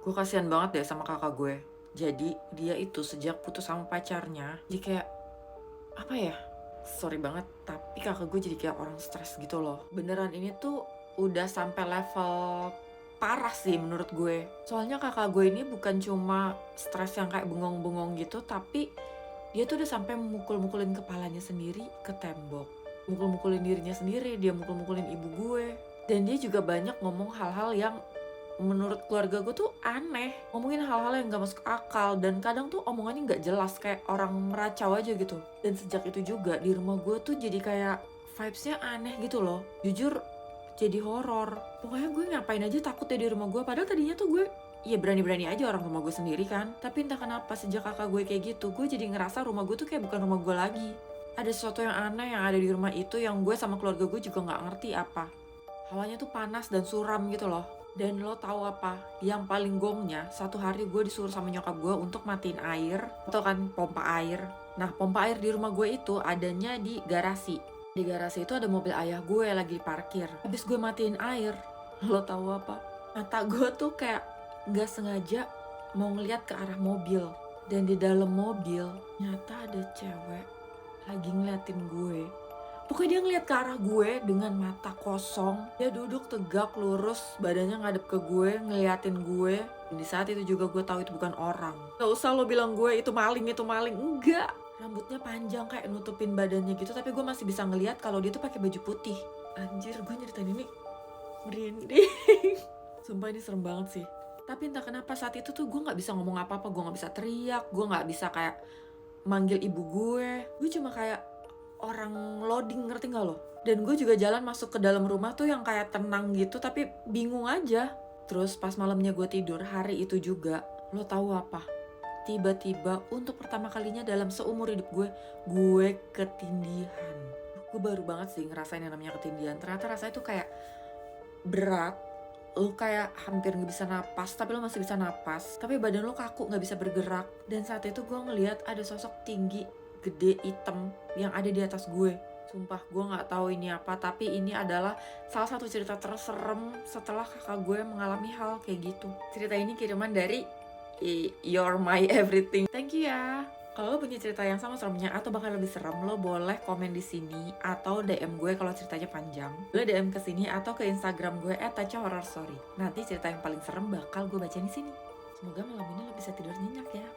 Gue kasihan banget deh sama kakak gue. Jadi dia itu sejak putus sama pacarnya, jadi kayak apa ya? Sorry banget, tapi kakak gue jadi kayak orang stres gitu loh. Beneran ini tuh udah sampai level parah sih menurut gue. Soalnya kakak gue ini bukan cuma stres yang kayak bengong-bengong gitu, tapi dia tuh udah sampai mukul-mukulin kepalanya sendiri ke tembok. Mukul-mukulin dirinya sendiri, dia mukul-mukulin ibu gue. Dan dia juga banyak ngomong hal-hal yang menurut keluarga gue tuh aneh, ngomongin hal-hal yang gak masuk akal, dan kadang tuh omongannya gak jelas, kayak orang meracau aja gitu. Dan sejak itu juga di rumah gue tuh jadi kayak vibesnya aneh gitu loh, jujur jadi horor. Pokoknya gue ngapain aja takut ya di rumah gue, padahal tadinya tuh gue ya berani-berani aja orang rumah gue sendiri kan. Tapi entah kenapa sejak kakak gue kayak gitu, gue jadi ngerasa rumah gue tuh kayak bukan rumah gue lagi. Ada sesuatu yang aneh yang ada di rumah itu yang gue sama keluarga gue juga gak ngerti apa. Hawanya tuh panas dan suram gitu loh. Dan lo tahu apa? Yang paling gongnya, satu hari gue disuruh sama nyokap gue untuk matiin air, atau kan pompa air. Nah, pompa air di rumah gue itu adanya di garasi. Di garasi itu ada mobil ayah gue lagi parkir. Habis gue matiin air, lo tahu apa? Mata gue tuh kayak gak sengaja mau ngeliat ke arah mobil. Dan di dalam mobil, nyata ada cewek lagi ngeliatin gue. Pokoknya dia ngeliat ke arah gue dengan mata kosong. Dia duduk tegak lurus, badannya ngadep ke gue, ngeliatin gue. Di saat itu juga gue tahu itu bukan orang. Gak usah lo bilang gue itu maling, enggak. Rambutnya panjang kayak nutupin badannya gitu, tapi gue masih bisa ngeliat kalau dia tuh pakai baju putih. Anjir, gue nyeritain ini merinding. Sumpah ini serem banget sih. Tapi entah kenapa saat itu tuh gue nggak bisa ngomong apa-apa, gue nggak bisa teriak, gue nggak bisa kayak manggil ibu gue. Gue cuma kayak orang loading, ngerti gak lo? Dan gue juga jalan masuk ke dalam rumah tuh yang kayak tenang gitu, tapi bingung aja. Terus pas malamnya gue tidur hari itu juga, lo tahu apa? Tiba-tiba untuk pertama kalinya dalam seumur hidup gue ketindihan. Gue baru banget sih ngerasain yang namanya ketindihan. Ternyata rasanya tuh kayak berat. Lo kayak hampir gak bisa napas, tapi lo masih bisa napas. Tapi badan lo kaku, gak bisa bergerak. Dan saat itu gue ngeliat ada sosok tinggi, gede, hitam yang ada di atas gue. Sumpah gue gak tahu ini apa, tapi ini adalah salah satu cerita terserem setelah kakak gue mengalami hal kayak gitu. Cerita ini kiriman dari You're My Everything. Thank you ya. Kalau lo punya cerita yang sama seremnya atau bahkan lebih serem, lo boleh komen di sini atau DM gue kalau ceritanya panjang. Lo DM ke sini atau ke Instagram gue @tachahorrorstory. Nanti cerita yang paling serem bakal gue bacain di sini. Semoga malam ini lo bisa tidur nyenyak ya.